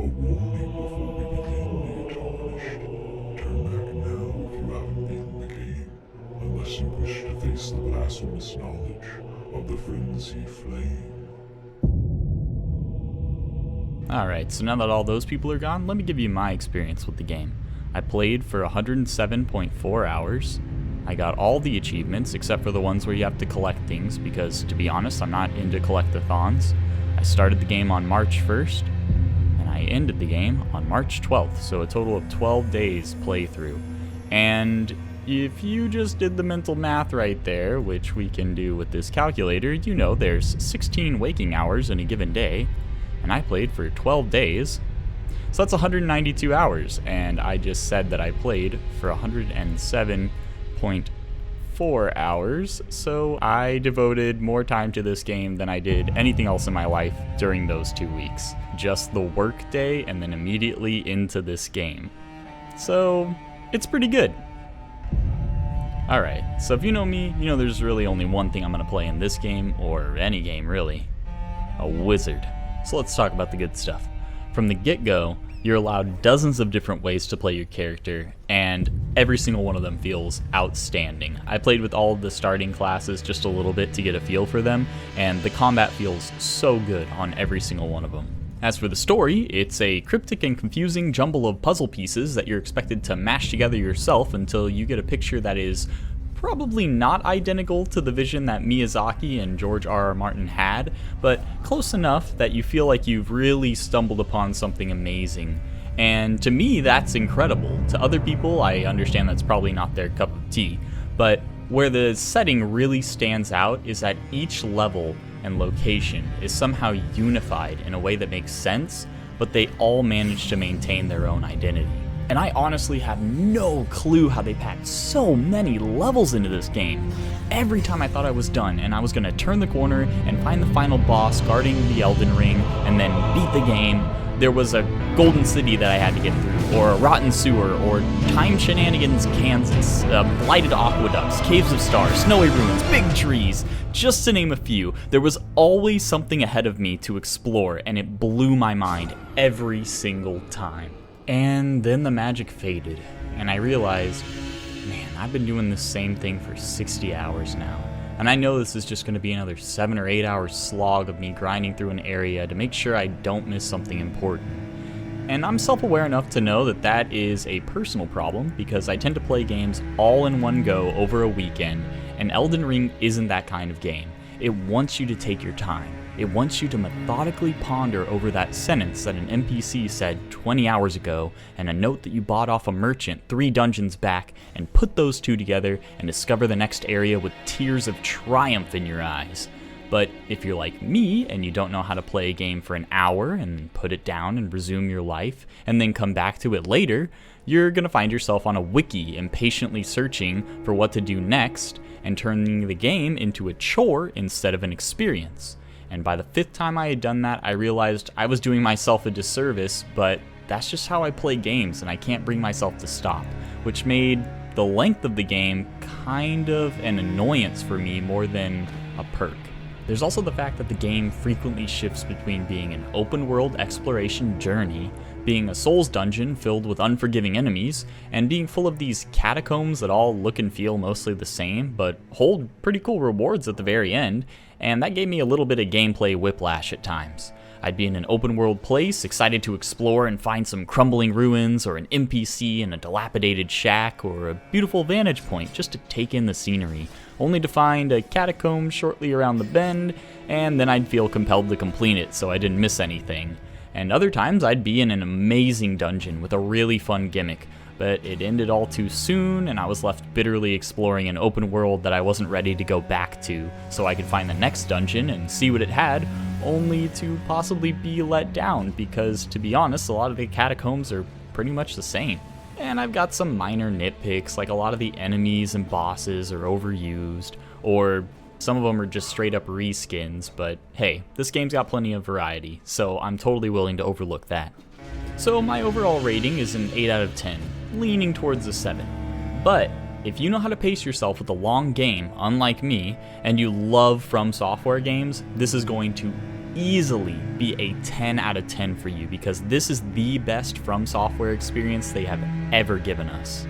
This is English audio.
A warning before we begin, the tarnished. Turn back now if you haven't beaten the game, unless you wish to face the blasphemous knowledge of the frenzy flame. Alright, so now that all those people are gone, let me give you my experience with the game. I played for 107.4 hours. I got all the achievements except for the ones where you have to collect things because, to be honest, I'm not into collectathons. I started the game on March 1st, and I ended the game on March 12th, so a total of 12 days playthrough. And if you just did the mental math right there, which we can do with this calculator, you know there's 16 waking hours in a given day, and I played for 12 days. So that's 192 hours, and I just said that I played for 107.4 hours, so I devoted more time to this game than I did anything else in my life during those 2 weeks. Just the work day and then immediately into this game. So it's pretty good. Alright, so if you know me, you know there's really only one thing I'm going to play in this game, or any game really. A wizard. So let's talk about the good stuff. From the get-go, you're allowed dozens of different ways to play your character, and every single one of them feels outstanding. I played with all of the starting classes just a little bit to get a feel for them, and the combat feels so good on every single one of them. As for the story, it's a cryptic and confusing jumble of puzzle pieces that you're expected to mash together yourself until you get a picture that is probably not identical to the vision that Miyazaki and George R.R. Martin had, but close enough that you feel like you've really stumbled upon something amazing. And to me, that's incredible. To other people, I understand that's probably not their cup of tea, but where the setting really stands out is that each level and location is somehow unified in a way that makes sense, but they all manage to maintain their own identity. And I honestly have no clue how they packed so many levels into this game. Every time I thought I was done and I was going to turn the corner and find the final boss guarding the Elden Ring and then beat the game, there was a golden city that I had to get through, or a rotten sewer, or time shenanigans Kansas, blighted aqueducts, caves of stars, snowy ruins, big trees, just to name a few. There was always something ahead of me to explore, and it blew my mind every single time. And then the magic faded, and I realized, man, I've been doing the same thing for 60 hours now. And I know this is just going to be another 7 or 8 hour slog of me grinding through an area to make sure I don't miss something important. And I'm self-aware enough to know that that is a personal problem because I tend to play games all in one go over a weekend, and Elden Ring isn't that kind of game. It wants you to take your time. It wants you to methodically ponder over that sentence that an NPC said 20 hours ago and a note that you bought off a merchant 3 dungeons back, and put those two together and discover the next area with tears of triumph in your eyes. But if you're like me and you don't know how to play a game for an hour and put it down and resume your life and then come back to it later, you're going to find yourself on a wiki impatiently searching for what to do next and turning the game into a chore instead of an experience. And by the 5th time I had done that, I realized I was doing myself a disservice, but that's just how I play games, and I can't bring myself to stop, which made the length of the game kind of an annoyance for me more than a perk. There's also the fact that the game frequently shifts between being an open-world exploration journey, being a Souls dungeon filled with unforgiving enemies, and being full of these catacombs that all look and feel mostly the same, but hold pretty cool rewards at the very end, and that gave me a little bit of gameplay whiplash at times. I'd be in an open-world place, excited to explore and find some crumbling ruins, or an NPC in a dilapidated shack, or a beautiful vantage point just to take in the scenery, only to find a catacomb shortly around the bend, and then I'd feel compelled to complete it so I didn't miss anything. And other times I'd be in an amazing dungeon with a really fun gimmick, but it ended all too soon and I was left bitterly exploring an open world that I wasn't ready to go back to so I could find the next dungeon and see what it had, only to possibly be let down because, to be honest, a lot of the catacombs are pretty much the same. And I've got some minor nitpicks, like a lot of the enemies and bosses are overused, or some of them are just straight up reskins, but hey, this game's got plenty of variety, so I'm totally willing to overlook that. So my overall rating is an 8 out of 10, leaning towards a 7. But if you know how to pace yourself with a long game, unlike me, and you love From Software games, this is going to easily be a 10 out of 10 for you because this is the best From Software experience they have ever given us.